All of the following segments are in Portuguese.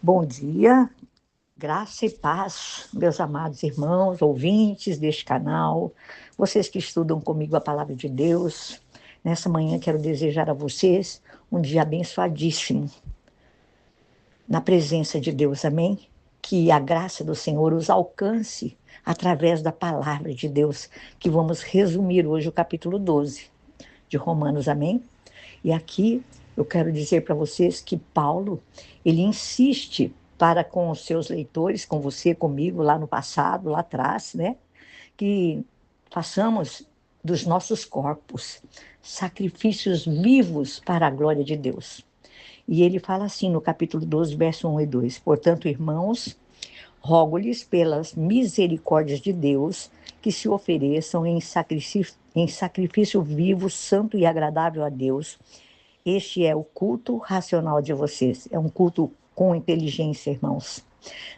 Bom dia, graça e paz, meus amados irmãos, ouvintes deste canal, vocês que estudam comigo a palavra de Deus. Nessa manhã quero desejar a vocês um dia abençoadíssimo, na presença de Deus, amém? Que a graça do Senhor os alcance através da palavra de Deus, que vamos resumir hoje o capítulo 12 de Romanos, amém? E aqui eu quero dizer para vocês que Paulo, ele insiste para com os seus leitores, com você, comigo, lá no passado, lá atrás, né? Que façamos dos nossos corpos sacrifícios vivos para a glória de Deus. E ele fala assim no capítulo 12, verso 1 e 2: Portanto, irmãos, rogo-lhes pelas misericórdias de Deus que se ofereçam em sacrifício vivo, santo e agradável a Deus. Este é o culto racional de vocês. É um culto com inteligência, irmãos.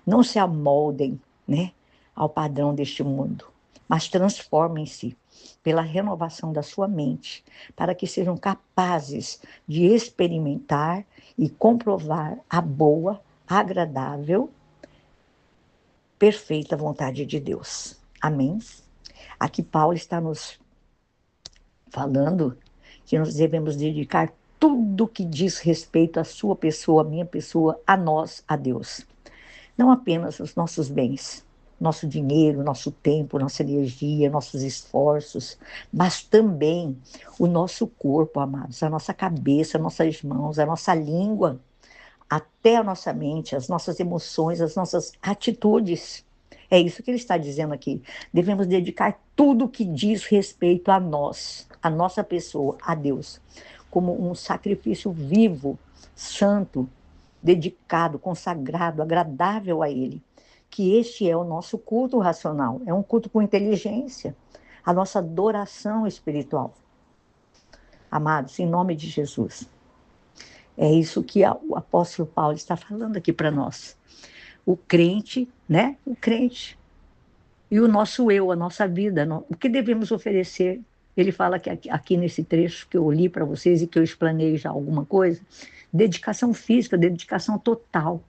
Não se amoldem, né, ao padrão deste mundo, mas transformem-se pela renovação da sua mente, para que sejam capazes de experimentar e comprovar a boa, agradável, perfeita vontade de Deus. Amém? Aqui Paulo está nos falando que nós devemos dedicar tudo que diz respeito à sua pessoa, à minha pessoa, a nós, a Deus. Não apenas os nossos bens, nosso dinheiro, nosso tempo, nossa energia, nossos esforços, mas também o nosso corpo, amados, a nossa cabeça, nossas mãos, a nossa língua, até a nossa mente, as nossas emoções, as nossas atitudes. É isso que ele está dizendo aqui. Devemos dedicar tudo que diz respeito a nós, a nossa pessoa, a Deus, como um sacrifício vivo, santo, dedicado, consagrado, agradável a Ele. Que este é o nosso culto racional, é um culto com inteligência, a nossa adoração espiritual. Amados, em nome de Jesus. É isso que o apóstolo Paulo está falando aqui para nós. O crente, né? O crente. E o nosso eu, a nossa vida, o que devemos oferecer. Ele fala que aqui nesse trecho que eu li para vocês e que eu explanei já alguma coisa, dedicação física, dedicação total.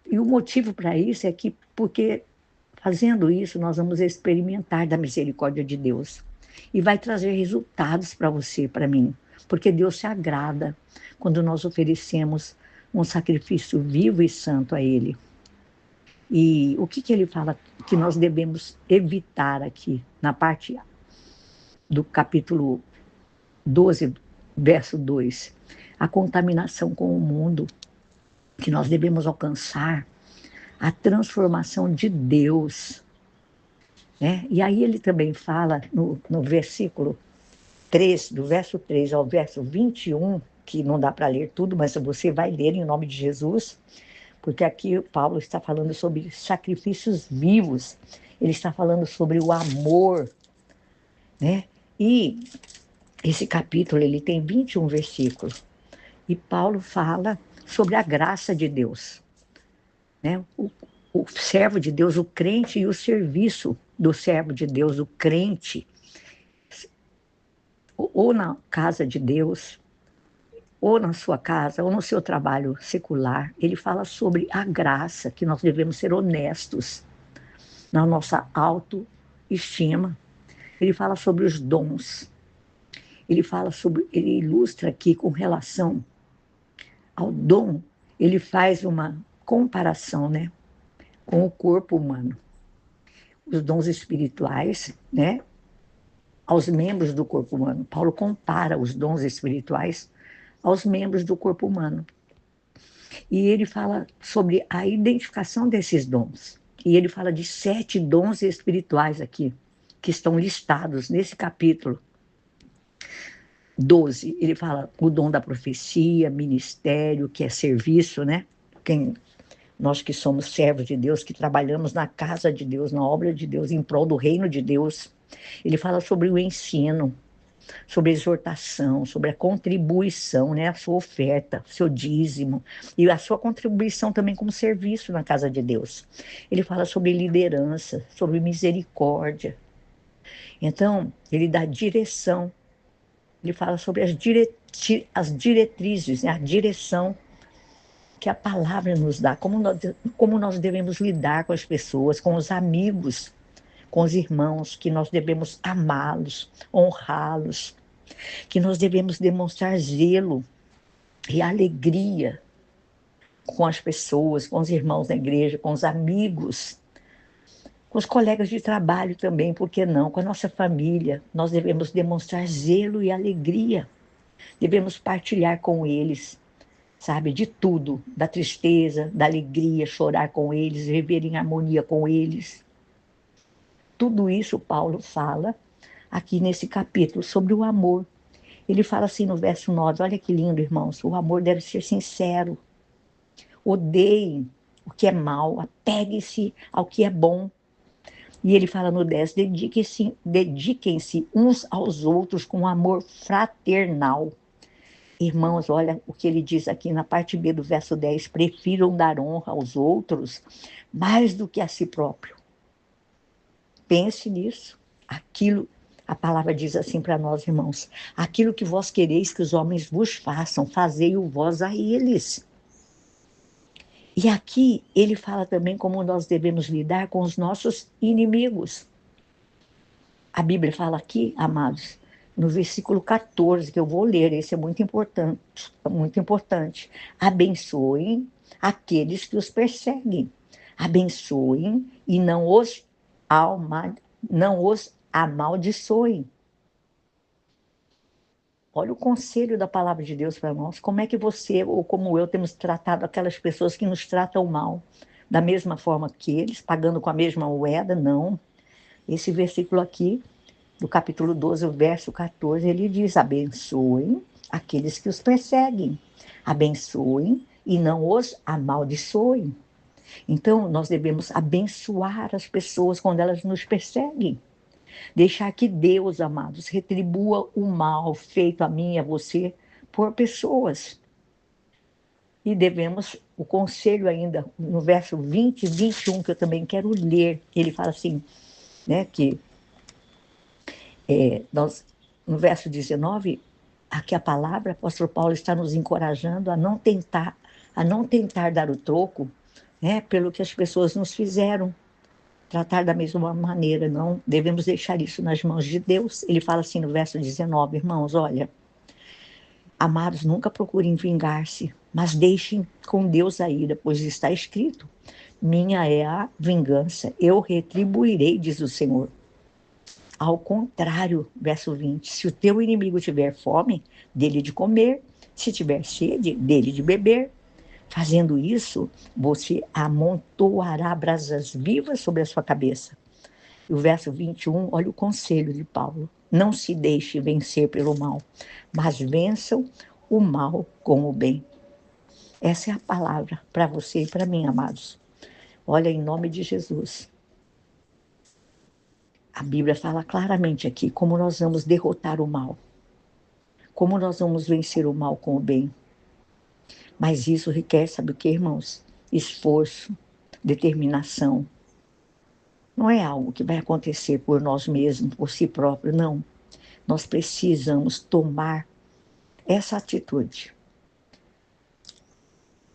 E o motivo para isso é que, porque fazendo isso, nós vamos experimentar da misericórdia de Deus. E vai trazer resultados para você, para mim. Porque Deus se agrada quando nós oferecemos um sacrifício vivo e santo a Ele. E o que ele fala que nós devemos evitar aqui, na parte do capítulo 12, verso 2? A contaminação com o mundo, que nós devemos alcançar a transformação de Deus. Né? E aí ele também fala no versículo 3, do verso 3 ao verso 21, que não dá para ler tudo, mas você vai ler em nome de Jesus, porque aqui Paulo está falando sobre sacrifícios vivos, ele está falando sobre o amor, né? E esse capítulo ele tem 21 versículos, e Paulo fala sobre a graça de Deus, né? O servo de Deus, o crente, e o serviço do servo de Deus, o crente, ou na casa de Deus, ou na sua casa, ou no seu trabalho secular. Ele fala sobre a graça, que nós devemos ser honestos na nossa autoestima. Ele fala sobre os dons. Ele ilustra aqui com relação ao dom, ele faz uma comparação, né, com o corpo humano. Os dons espirituais, né, aos membros do corpo humano. Paulo compara os dons espirituais aos membros do corpo humano. E ele fala sobre a identificação desses dons. E ele fala de 7 dons espirituais aqui, que estão listados nesse capítulo 12. Ele fala o dom da profecia, ministério, que é serviço, né? Nós que somos servos de Deus, que trabalhamos na casa de Deus, na obra de Deus, em prol do reino de Deus. Ele fala sobre o ensino, sobre a exortação, sobre a contribuição, né? A sua oferta, seu dízimo, e a sua contribuição também como serviço na casa de Deus. Ele fala sobre liderança, sobre misericórdia. Então, ele dá direção, ele fala sobre as diretrizes, né? A direção que a palavra nos dá, como nós devemos lidar com as pessoas, com os amigos, com os irmãos, que nós devemos amá-los, honrá-los, que nós devemos demonstrar zelo e alegria com as pessoas, com os irmãos da igreja, com os amigos, com os colegas de trabalho também, por que não? Com a nossa família, nós devemos demonstrar zelo e alegria, devemos partilhar com eles, sabe, de tudo, da tristeza, da alegria, chorar com eles, viver em harmonia com eles. Tudo isso Paulo fala aqui nesse capítulo sobre o amor. Ele fala assim no verso 9, olha que lindo, irmãos, o amor deve ser sincero. Odeiem o que é mal, apeguem-se ao que é bom. E ele fala no 10, dediquem-se uns aos outros com amor fraternal. Irmãos, olha o que ele diz aqui na parte B do verso 10, prefiram dar honra aos outros mais do que a si próprio. Pense nisso. A palavra diz assim para nós, irmãos, aquilo que vós quereis que os homens vos façam, fazei-o vós a eles. E aqui ele fala também como nós devemos lidar com os nossos inimigos. A Bíblia fala aqui, amados, no versículo 14, que eu vou ler, esse é muito importante, muito importante. Abençoem aqueles que os perseguem. Abençoem e não os amaldiçoem. Olha o conselho da palavra de Deus para nós. Como é que você, ou como eu, temos tratado aquelas pessoas que nos tratam mal? Da mesma forma que eles, pagando com a mesma moeda? Não. Esse versículo aqui, do capítulo 12, o verso 14, ele diz, abençoem aqueles que os perseguem. Abençoem e não os amaldiçoem. Então, nós devemos abençoar as pessoas quando elas nos perseguem. Deixar que Deus, amados, retribua o mal feito a mim e a você por pessoas. E devemos, o conselho ainda, no verso 20 e 21, que eu também quero ler, ele fala assim, né, que no verso 19, aqui a palavra, o apóstolo Paulo está nos encorajando a não tentar dar o troco, né, pelo que as pessoas nos fizeram, tratar da mesma maneira, não devemos deixar isso nas mãos de Deus. Ele fala assim no verso 19, irmãos, olha, amados, nunca procurem vingar-se, mas deixem com Deus a ira, pois está escrito, minha é a vingança, eu retribuirei, diz o Senhor. Ao contrário, verso 20, se o teu inimigo tiver fome, dele de comer, se tiver sede, dele de beber. Fazendo isso, você amontoará brasas vivas sobre a sua cabeça. E o verso 21, olha o conselho de Paulo. Não se deixe vencer pelo mal, mas vençam o mal com o bem. Essa é a palavra para você e para mim, amados. Olha, em nome de Jesus. A Bíblia fala claramente aqui como nós vamos derrotar o mal. Como nós vamos vencer o mal com o bem. Mas isso requer, sabe o que, irmãos? Esforço, determinação. Não é algo que vai acontecer por nós mesmos, por si próprio, não. Nós precisamos tomar essa atitude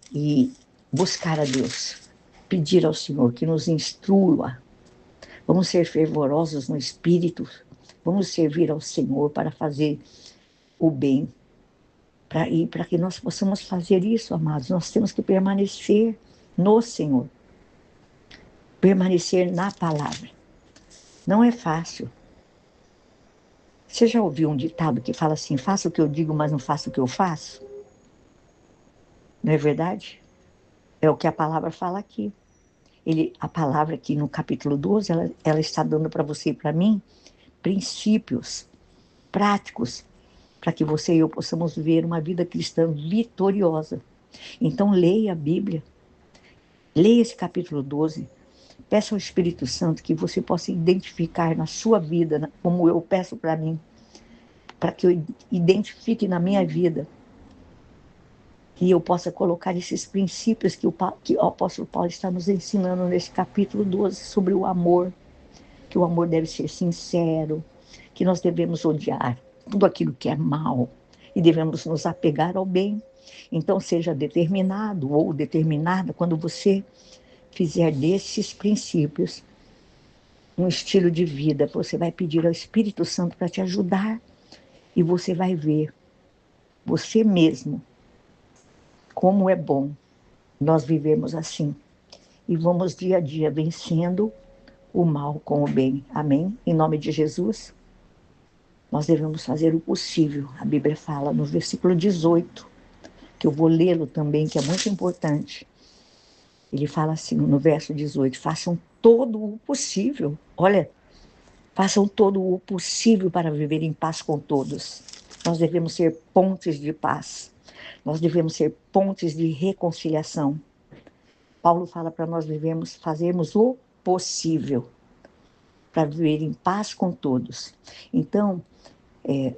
e buscar a Deus, pedir ao Senhor que nos instrua. Vamos ser fervorosos no espírito, vamos servir ao Senhor para fazer o bem. Para que nós possamos fazer isso, amados, nós temos que permanecer no Senhor, permanecer na palavra. Não é fácil. Você já ouviu um ditado que fala assim, faça o que eu digo, mas não faça o que eu faço? Não é verdade? É o que a palavra fala aqui. A palavra aqui no capítulo 12, ela está dando para você e para mim princípios práticos para que você e eu possamos viver uma vida cristã vitoriosa. Então leia a Bíblia, leia esse capítulo 12, peça ao Espírito Santo que você possa identificar na sua vida, como eu peço para mim, para que eu identifique na minha vida, que eu possa colocar esses princípios que o apóstolo Paulo está nos ensinando nesse capítulo 12 sobre o amor, que o amor deve ser sincero, que nós devemos odiar tudo aquilo que é mal e devemos nos apegar ao bem. Então, seja determinado ou determinada quando você fizer desses princípios um estilo de vida. Você vai pedir ao Espírito Santo para te ajudar e você vai ver você mesmo como é bom nós vivemos assim. E vamos dia a dia vencendo o mal com o bem. Amém? Em nome de Jesus, nós devemos fazer o possível. A Bíblia fala no versículo 18, que eu vou lê-lo também, que é muito importante. Ele fala assim no verso 18, façam todo o possível. Olha, façam todo o possível para viver em paz com todos. Nós devemos ser pontes de paz. Nós devemos ser pontes de reconciliação. Paulo fala para nós fazermos o possível para viver em paz com todos. Então,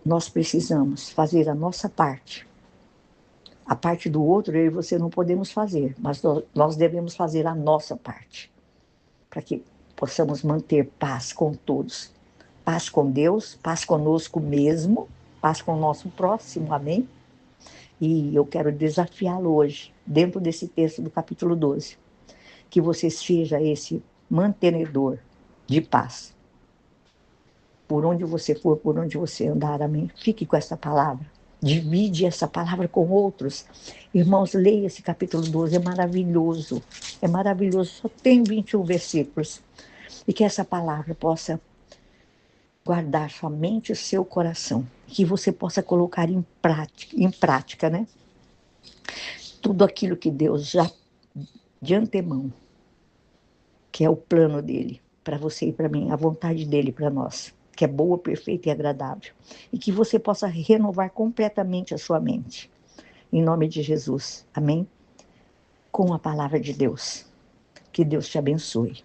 nós precisamos fazer a nossa parte. A parte do outro, eu e você não podemos fazer, mas nós devemos fazer a nossa parte, para que possamos manter paz com todos. Paz com Deus, paz conosco mesmo, paz com o nosso próximo, amém? E eu quero desafiá-lo hoje, dentro desse texto do capítulo 12, que você seja esse mantenedor de paz. Por onde você for, por onde você andar, amém? Fique com essa palavra. Divide essa palavra com outros. Irmãos, leia esse capítulo 12, é maravilhoso. É maravilhoso, só tem 21 versículos. E que essa palavra possa guardar somente o seu coração. Que você possa colocar em prática, né? Tudo aquilo que Deus já, de antemão, que é o plano dele, para você e para mim, a vontade dele para nós, que é boa, perfeita e agradável. E que você possa renovar completamente a sua mente. Em nome de Jesus. Amém? Com a palavra de Deus. Que Deus te abençoe.